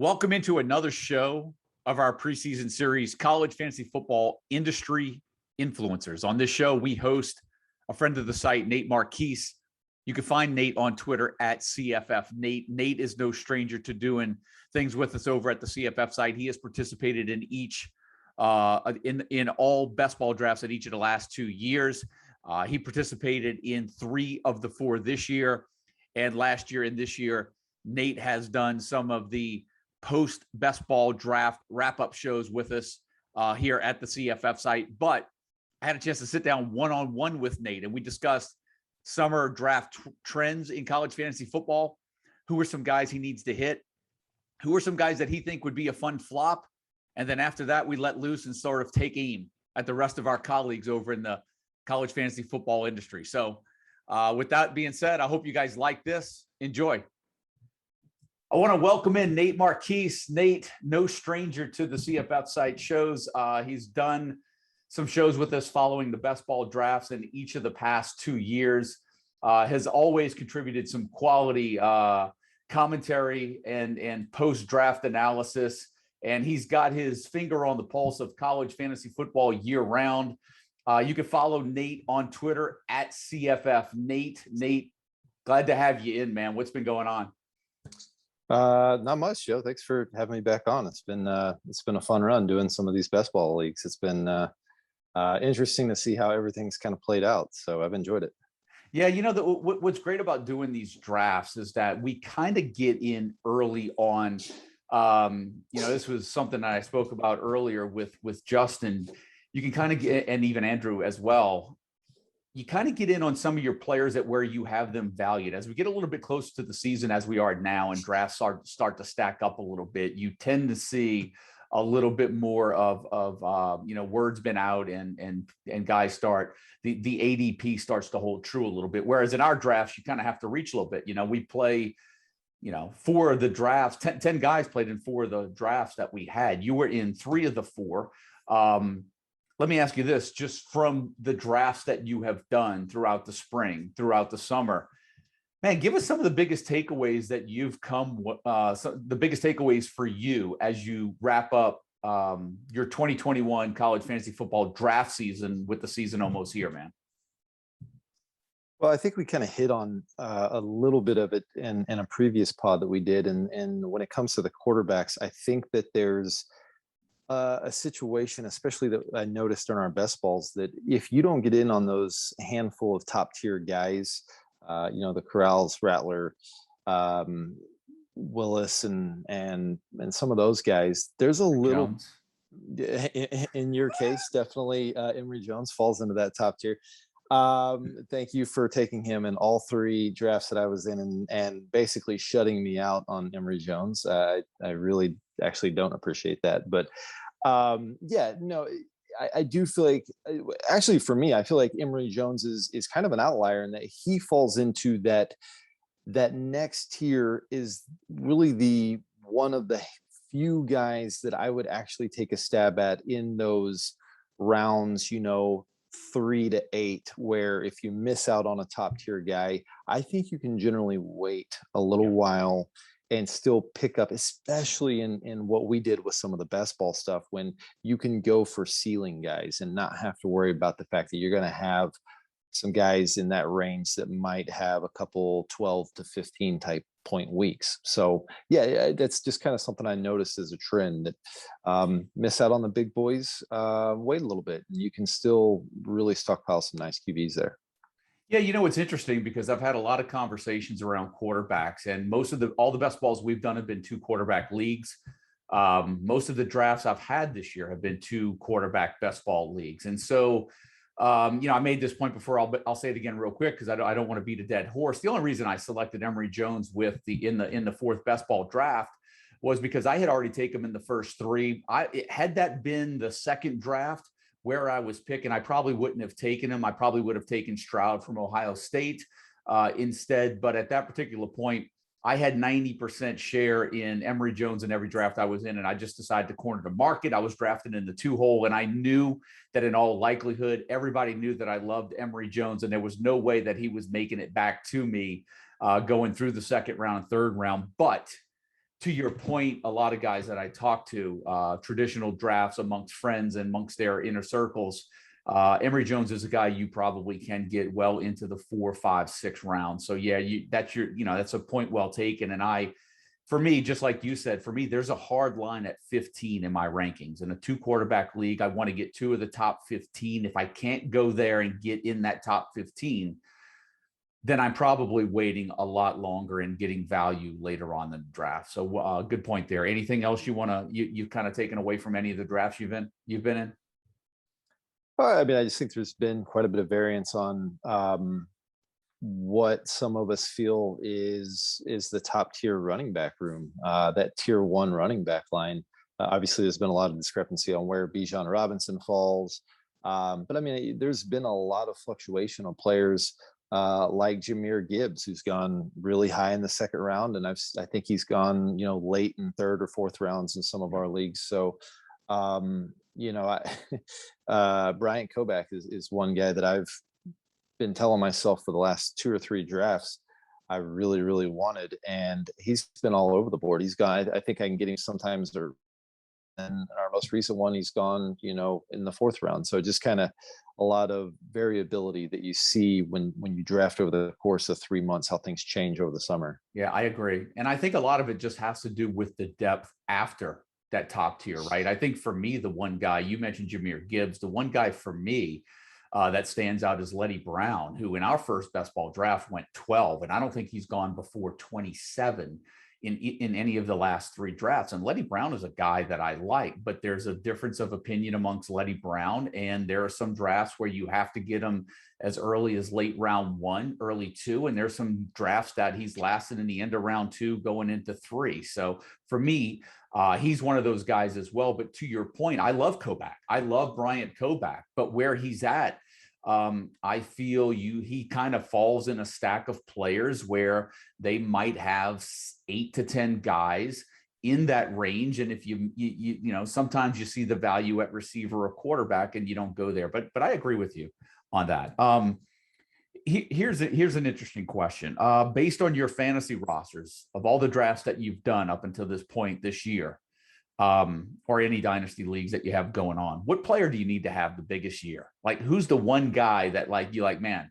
Welcome into another show of our preseason series, College Fantasy Football Industry Influencers. On this show, we host a friend of the site, Nate Marquis. You can find Nate on Twitter at CFF. Nate is no stranger to doing things with us over at the CFF site. He has participated in all best ball drafts at each of the last 2 years. He participated in 3 of the 4 this year, and last year and this year, Nate has done some of the post best ball draft wrap-up shows with us here at the CFF site. But I had a chance to sit down one-on-one with Nate, and we discussed summer draft trends in college fantasy football. Who are some guys he needs to hit? Who are some guys that he think would be a fun flop? And then after that, we let loose and sort of take aim at the rest of our colleagues over in the college fantasy football industry. So with that being said, I hope you guys like this. Enjoy. I want to welcome in Nate Marquis. Nate, no stranger to the CFF site shows. He's done some shows with us following the best ball drafts in each of the past 2 years. Has always contributed some quality commentary and post-draft analysis. And he's got his finger on the pulse of college fantasy football year round. You can follow Nate on Twitter at CFF. Nate, glad to have you in, man. What's been going on? Not much, Joe. Thanks for having me back on. It's been a fun run doing some of these best ball leagues. It's been interesting to see how everything's kind of played out. So I've enjoyed it. Yeah, what's great about doing these drafts is that we kind of get in early on. This was something that I spoke about earlier with Justin. You can kind of get, and even Andrew as well. You kind of get in on some of your players at where you have them valued. As we get a little bit closer to the season, as we are now, and drafts start to stack up a little bit, you tend to see a little bit more of words been out and guys start, the ADP starts to hold true a little bit. Whereas in our drafts, you kind of have to reach a little bit. We play, 4 of the drafts, 10 guys played in 4 of the drafts that we had. You were in 3 of the 4. Let me ask you this, just from the drafts that you have done throughout the spring, throughout the summer, man, give us some of the biggest takeaways that you've the biggest takeaways for you as you wrap up your 2021 college fantasy football draft season with the season almost here, man. Well, I think we kind of hit on a little bit of it in a previous pod that we did. And when it comes to the quarterbacks, I think that there's a situation, especially that I noticed in our best balls, that if you don't get in on those handful of top tier guys, the Corrals, Rattler, Willis, and some of those guys, there's a little, in your case, definitely Emory Jones falls into that top tier. Thank you for taking him in all 3 drafts that I was in and basically shutting me out on Emory Jones. I really actually don't appreciate that, but I do feel like, actually for me, I feel like Emory Jones is kind of an outlier in that he falls into that next tier, is really the one of the few guys that I would actually take a stab at in those rounds, 3 to 8, where if you miss out on a top tier guy, I think you can generally wait a little while and still pick up, especially in what we did with some of the best ball stuff, when you can go for ceiling guys and not have to worry about the fact that you're going to have some guys in that range that might have a couple 12 to 15 type point weeks. So yeah, that's just kind of something I noticed as a trend, that miss out on the big boys, wait a little bit. You can still really stockpile some nice QBs there. Yeah, it's interesting because I've had a lot of conversations around quarterbacks, and all the best balls we've done have been 2 quarterback leagues. Most of the drafts I've had this year have been 2 quarterback best ball leagues. And so, I made this point before, I'll say it again real quick because I don't want to beat a dead horse. The only reason I selected Emory Jones in the 4th best ball draft was because I had already taken him in the first 3. Had that been the 2nd draft where I was picking, I probably wouldn't have taken him. I probably would have taken Stroud from Ohio State instead. But at that particular point, I had 90% share in Emory Jones in every draft I was in, and I just decided to corner the market. I was drafted in the 2 hole, and I knew that in all likelihood, everybody knew that I loved Emory Jones, and there was no way that he was making it back to me going through the 2nd round, 3rd round. But to your point, a lot of guys that I talk to, traditional drafts amongst friends and amongst their inner circles, Emory Jones is a guy you probably can get well into the 4, 5, 6 rounds. So yeah, that's a point well taken. And for me, just like you said, for me, there's a hard line at 15 in my rankings. In a 2-quarterback league, I want to get 2 of the top 15. If I can't go there and get in that top 15, then I'm probably waiting a lot longer and getting value later on in the draft. So good point there. Anything else you've kind of taken away from any of the drafts you've been in? Well, I mean, I just think there's been quite a bit of variance on what some of us feel is the top tier running back room, that tier 1 running back line. Obviously, there's been a lot of discrepancy on where Bijan Robinson falls. But I mean, there's been a lot of fluctuation on players like Jahmyr Gibbs, who's gone really high in the 2nd round, and I think he's gone late in 3rd or 4th rounds in some of our leagues. So Bryant Kobach is one guy that I've been telling myself for the last 2 or 3 drafts I really, really wanted, and he's been all over the board. He's gone. I think I can get him sometimes, or in our most recent one, he's gone, in the 4th round. So just kind of a lot of variability that you see when you draft over the course of 3 months, how things change over the summer. Yeah, I agree. And I think a lot of it just has to do with the depth after that top tier, right? I think for me, the one guy, you mentioned Jahmyr Gibbs, the one guy for me that stands out is Letty Brown, who in our first best ball draft went 12. And I don't think he's gone before 27 in any of the last 3 drafts. And Letty Brown is a guy that I like, but there's a difference of opinion amongst Letty Brown. And there are some drafts where you have to get him as early as late round 1, early 2. And there's some drafts that he's lasted in the end of round 2 going into 3. So for me, he's one of those guys as well. But to your point, I love Kobach. I love Bryant Kobach, but where he's at, I feel he kind of falls in a stack of players where they might have 8 to 10 guys in that range. And if you sometimes you see the value at receiver or quarterback and you don't go there, but I agree with you on that. Here's an interesting question. Based on your fantasy rosters of all the drafts that you've done up until this point this year, or any dynasty leagues that you have going on, what player do you need to have the biggest year? Like, who's the one guy that man,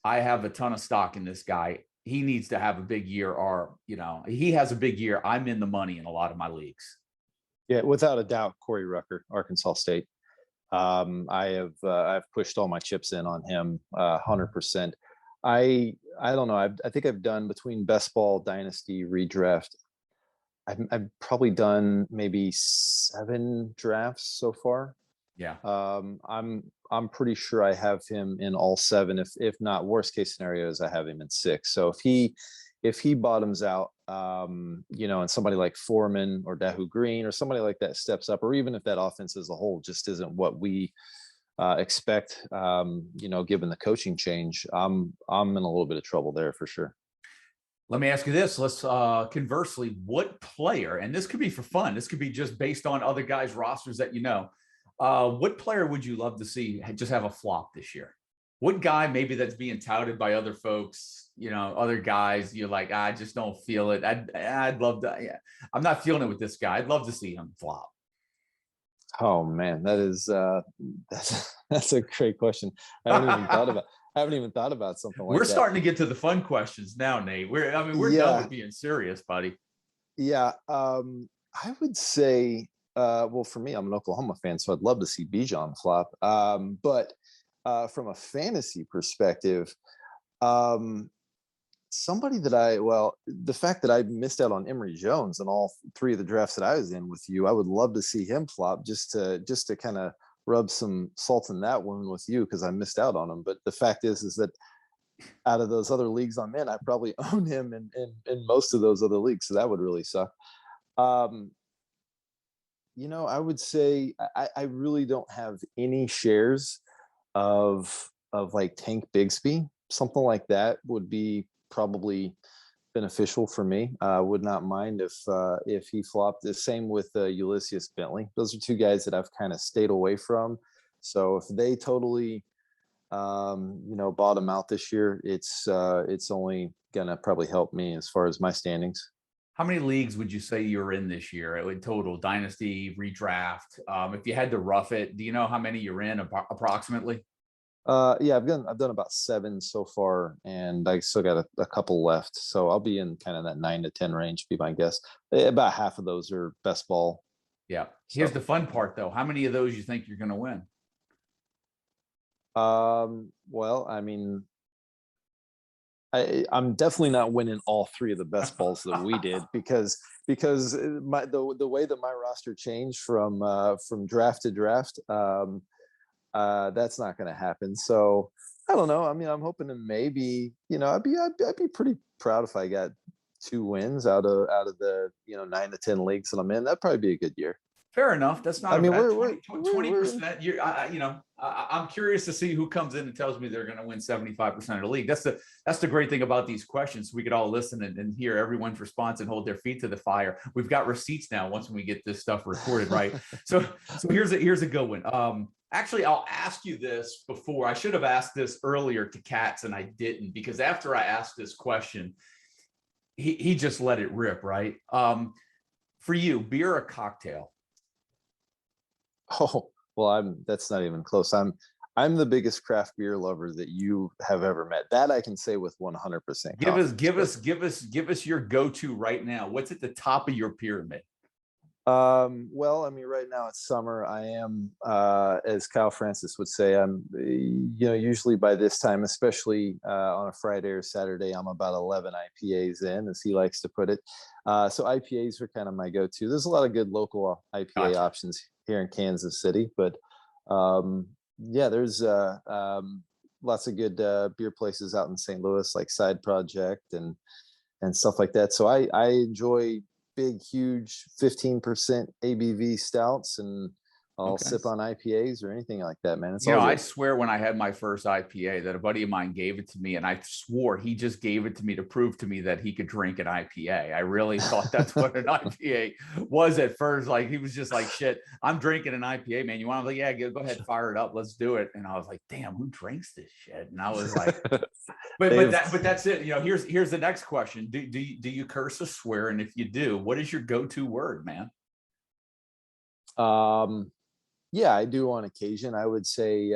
I have a ton of stock in this guy. He needs to have a big year, or, he has a big year. I'm in the money in a lot of my leagues. Yeah, without a doubt, Corey Rucker, Arkansas State. I've pushed all my chips in on him, 100%. I don't know. I think I've done, between best ball, dynasty, redraft, I've probably done maybe 7 drafts so far. Yeah. I'm pretty sure I have him in all 7. If not, worst case scenarios, I have him in 6. So if he bottoms out, and somebody like Foreman or Dahu Green or somebody like that steps up, or even if that offense as a whole just isn't what we expect, given the coaching change, I'm in a little bit of trouble there for sure. Let me ask you this. Let's conversely, what player, and this could be for fun, this could be just based on other guys' rosters that what player would you love to see just have a flop this year? What guy maybe that's being touted by other folks, other guys, you're like, I just don't feel it. I'd love to. Yeah, I'm not feeling it with this guy. I'd love to see him flop. Oh man, that's a great question. I haven't even thought about something like that. We're starting to get to the fun questions now, Nate. We're done with being serious, buddy. Yeah. I would say, well, for me, I'm an Oklahoma fan, so I'd love to see Bijan flop. But from a fantasy perspective, somebody that the fact that I missed out on Emory Jones in all 3 of the drafts that I was in with you, I would love to see him flop, just to kind of rub some salt in that wound with you, because I missed out on him. But the fact is that out of those other leagues I'm in, I probably own him in most of those other leagues. So that would really suck. I would say I really don't have any shares of like Tank Bigsby. Something like that would be probably beneficial for me. Would not mind if he flopped. The same with Ulysses Bentley. Those are 2 guys that I've kind of stayed away from. So if they totally bottom out this year, it's only gonna probably help me as far as my standings. How many leagues would you say you're in this year in total? Dynasty, redraft. If you had to rough it, do you know how many you're in approximately? Yeah, I've done about 7 so far, and I still got a couple left. So I'll be in kind of that 9 to 10 range, be my guess. About half of those are best ball. Yeah. Here's So, the fun part, though. How many of those you think you're going to win? well, I mean, I'm definitely not winning all 3 of the best balls that we did because the way that my roster changed from draft to draft, that's not going to happen. So I don't know. I mean, I'm hoping to maybe, I'd be pretty proud if I got 2 wins out of the 9 to 10 leagues that I'm in. That'd probably be a good year. Fair enough. That's not I a mean, bad we're 20%. You're, I'm curious to see who comes in and tells me they're going to win 75% of the league. That's the great thing about these questions. We could all listen and hear everyone's response and hold their feet to the fire. We've got receipts now once we get this stuff recorded, right? So here's a good one. Actually, I'll ask you this before. I should have asked this earlier to Katz, and I didn't, because after I asked this question, he just let it rip, right? For you, beer or cocktail? Oh, well, that's not even close. I'm the biggest craft beer lover that you have ever met. That I can say with 100% confidence. Give us your go-to right now. What's at the top of your pyramid? Well, I mean, right now it's summer. I am, as Kyle Francis would say, I'm, usually by this time, especially on a Friday or Saturday, I'm about 11 IPAs in, as he likes to put it. So IPAs are kind of my go-to. There's a lot of good local IPA options here in Kansas City, but yeah, there's lots of good beer places out in St. Louis, like Side Project and stuff like that. So I enjoy big, huge 15% ABV stouts, and I'll Okay. sip on IPAs or anything like that, man. It's You all know, I good. swear when I had my first IPA that a buddy of mine gave it to me, and I swore he just gave it to me to prove to me that he could drink an IPA. I really thought that's what an IPA was at first. Like, he was just like, shit, I'm drinking an IPA, man. You want to? Like, yeah, go ahead, fire it up. Let's do it. And I was like, damn, who drinks this shit? And I was like, but that's it. You know, here's the next question. Do you curse or swear? And if you do, what is your go-to word, man? Yeah, I do on occasion. I would say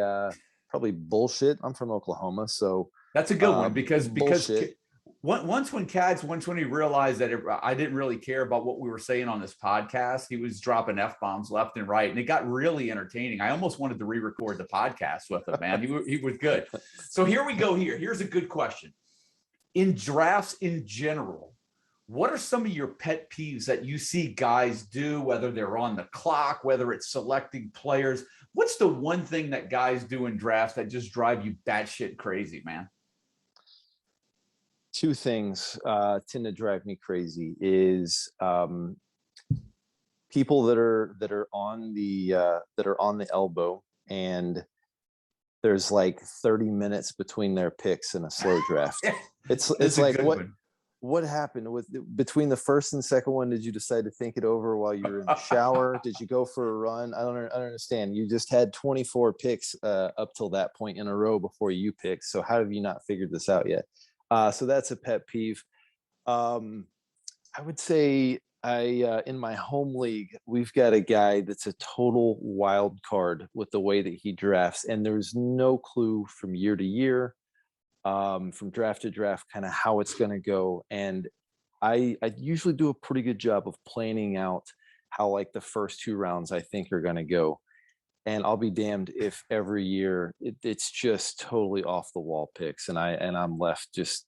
probably bullshit. I'm from Oklahoma, so That's a good one, because bullshit. once when he realized that I didn't really care about what we were saying on this podcast, he was dropping F-bombs left and right, and it got really entertaining. I almost wanted to re-record the podcast with him, man. He was good. So here we go. Here's a good question. In drafts in general, what are some of your pet peeves that you see guys do, whether they're on the clock, whether it's selecting players? What's the one thing that guys do in drafts that just drive you batshit crazy, man? 2 things tend to drive me crazy is people that are on the elbow, and there's like 30 minutes between their picks in a slow draft. It's like, what happened with between the first and second one? Did you decide to think it over while you were in the shower? Did you go for a run? I don't understand. You just had 24 picks up till that point in a row before you picked. So how have you not figured this out yet? So that's a pet peeve. I would say in my home league, we've got a guy that's a total wild card with the way that he drafts, and there's no clue from year to year, from draft to draft, kind of how it's going to go. And I usually do a pretty good job of planning out how like the first 2 rounds I think are going to go. And I'll be damned if every year it's just totally off the wall picks, and I'm left just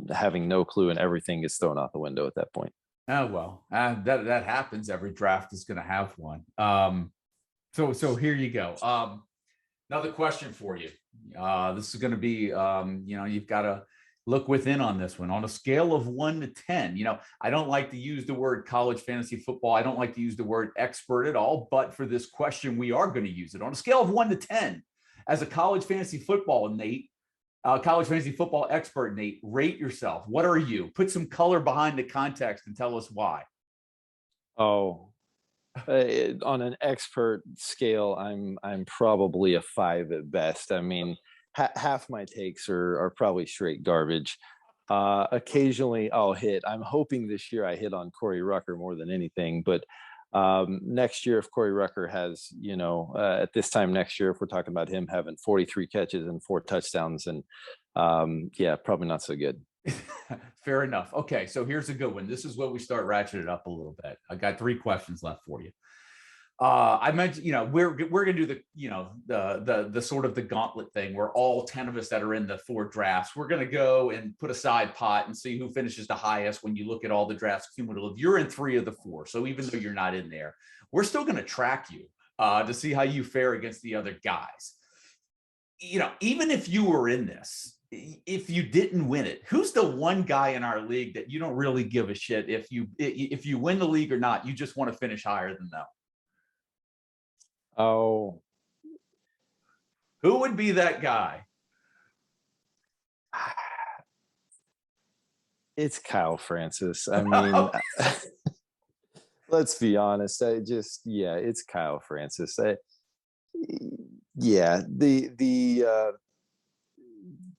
having no clue, and everything gets thrown out the window at that point. Oh, well, that happens. Every draft is going to have one. So here you go. Another question for you. This is going to be, you've got to look within on this one. On a scale of 1 to 10, I don't like to use the word college fantasy football. I don't like to use the word expert at all. But for this question, we are going to use it. On a scale of 1 to 10, as a college fantasy football expert, Nate, rate yourself. What are you? Put some color behind the context and tell us why. Oh, on an expert scale, I'm probably a 5 at best. I mean, half my takes are probably straight garbage. Occasionally I'll hit. I'm hoping this year I hit on Corey Rucker more than anything, but next year, if Corey Rucker has, at this time next year, if we're talking about him having 43 catches and 4 touchdowns, and yeah, probably not so good. Fair enough. Okay, so here's a good one. This is where we start ratcheting it up a little bit. I got 3 questions left for you. I mentioned, we're gonna do the, the sort of the gauntlet thing where all 10 of us that are in the 4 drafts, we're gonna go and put a side pot and see who finishes the highest when you look at all the drafts cumulative. You're in 3 of the 4, so even though you're not in there, we're still gonna track you to see how you fare against the other guys. Even if you were in this, if you didn't win it, who's the one guy in our league that you don't really give a shit if you win the league or not? You just want to finish higher than them. Oh, who would be that guy? It's Kyle Francis. I mean, let's be honest. It's Kyle Francis.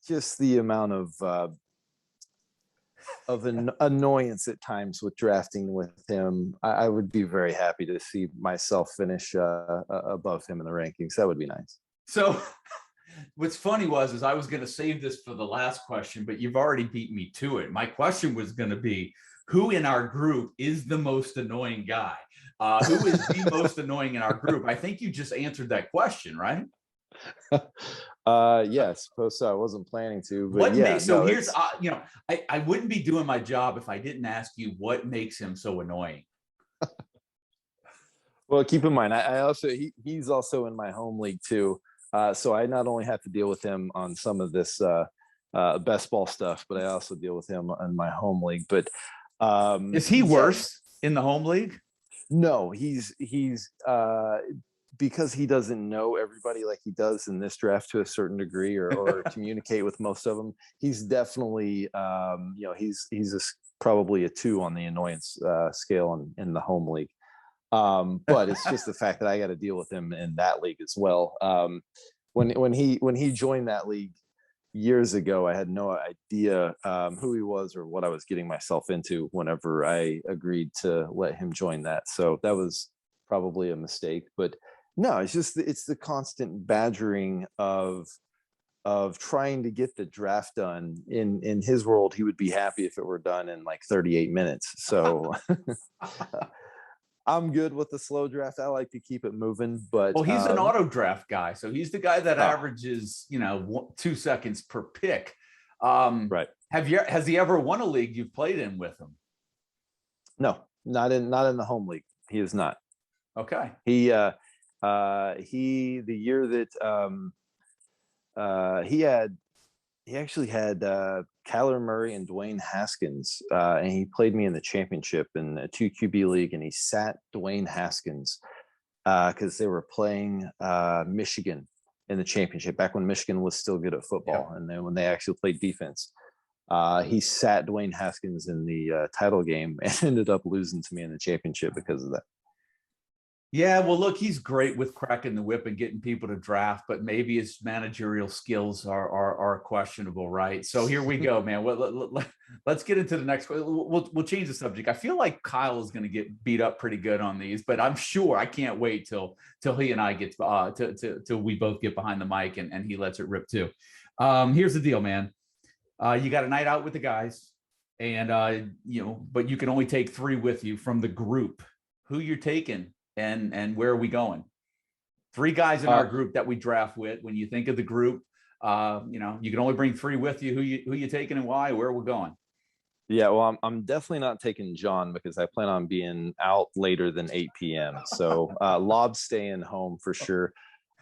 Just the amount of an annoyance at times with drafting with him. I would be very happy to see myself finish above him in the rankings. That would be nice. So what's funny is I was going to save this for the last question, but you've already beat me to it. My question was going to be, who in our group is the most annoying guy? Who is the most annoying in our group? I think you just answered that question, right? Yes, suppose so. I wasn't planning to, but here's I wouldn't be doing my job if I didn't ask you what makes him so annoying. Well, keep in mind, I also he's also in my home league too, so I not only have to deal with him on some of this best ball stuff, but I also deal with him in my home league. But is he worse in the home league? No, he's because he doesn't know everybody like he does in this draft to a certain degree, or communicate with most of them. He's definitely, he's probably a 2 on the annoyance scale in the home league. But it's just the fact that I got to deal with him in that league as well. When he joined that league years ago, I had no idea who he was or what I was getting myself into whenever I agreed to let him join that. So that was probably a mistake, but no, it's the constant badgering of trying to get the draft done. In his world, he would be happy if it were done in like 38 minutes. So I'm good with the slow draft. I like to keep it moving, but he's an auto draft guy. So he's the guy that averages, 2 seconds per pick. Right. Has he ever won a league you've played in with him? No, not in the home league. He is not. Okay. The year that he actually had Kyler Murray and Dwayne Haskins, and he played me in the championship in a 2 QB league, and he sat Dwayne Haskins because they were playing Michigan in the championship back when Michigan was still good at football. Yeah. And then when they actually played defense, he sat Dwayne Haskins in the title game and ended up losing to me in the championship because of that. Yeah, well, look, he's great with cracking the whip and getting people to draft, but maybe his managerial skills are questionable, right? So here we go, man. Let's get into the next. We'll change the subject. I feel like Kyle is going to get beat up pretty good on these, but I'm sure I can't wait till he and I get till we both get behind the mic and he lets it rip too. Here's the deal, man. You got a night out with the guys, and but you can only take 3 with you from the group. Who you're taking? And where are we going? 3 guys in our group that we draft with. When you think of the group, you can only bring 3 with you. Who you taking and why? Where are we going? Yeah, well, I'm definitely not taking John because I plan on being out later than 8 p.m. So Lob's staying home for sure.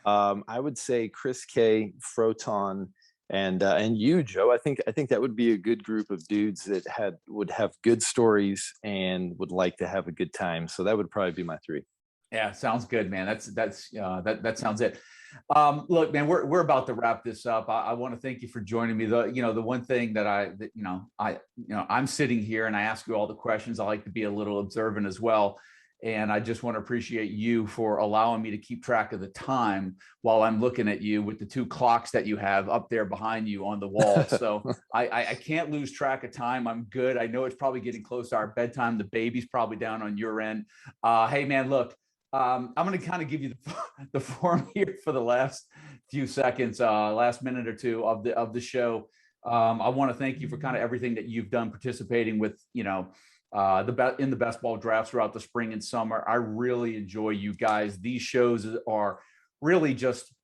I would say Chris K, Froton, and you, Joe. I think that would be a good group of dudes that would have good stories and would like to have a good time. So that would probably be my 3. Yeah, sounds good, man. That sounds it. Look, man, we're about to wrap this up. I want to thank you for joining me. The one thing that I'm sitting here and I ask you all the questions. I like to be a little observant as well. And I just want to appreciate you for allowing me to keep track of the time while I'm looking at you with the 2 clocks that you have up there behind you on the wall. So I can't lose track of time. I'm good. I know it's probably getting close to our bedtime. The baby's probably down on your end. Hey, man, look, I'm going to kind of give you the form here for the last few seconds, last minute or two of the show. I want to thank you for kind of everything that you've done participating with, in the best ball drafts throughout the spring and summer. I really enjoy you guys. These shows are really just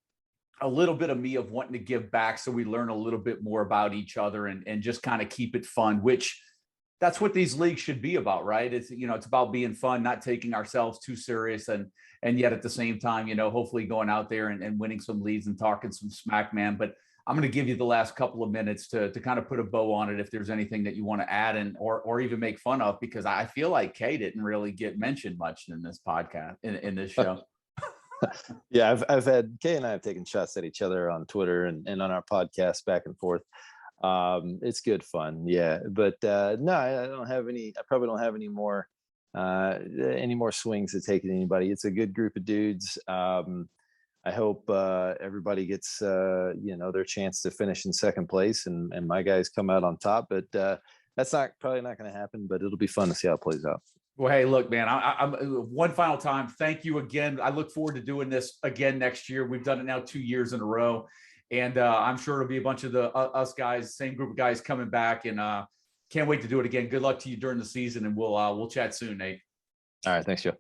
a little bit of me of wanting to give back, so we learn a little bit more about each other and just kind of keep it fun, which that's what these leagues should be about, right? It's, it's about being fun, not taking ourselves too serious, and yet at the same time, hopefully going out there and winning some leads and talking some smack, man. But I'm going to give you the last couple of minutes to kind of put a bow on it if there's anything that you want to add or even make fun of, because I feel like Kay didn't really get mentioned much in this podcast, in this show. Yeah, I've had Kay and I have taken shots at each other on Twitter and on our podcast back and forth. It's good fun. Yeah. But no, I probably don't have any more swings to take at anybody. It's a good group of dudes. I hope everybody gets their chance to finish in second place and my guys come out on top. But that's probably not going to happen. But it'll be fun to see how it plays out. Well, hey, look, man, I'm one final time. Thank you again. I look forward to doing this again next year. We've done it now 2 years in a row, and I'm sure it'll be a bunch of us guys, same group of guys coming back, and can't wait to do it again. Good luck to you during the season, and we'll chat soon, Nate. All right, thanks, Joe.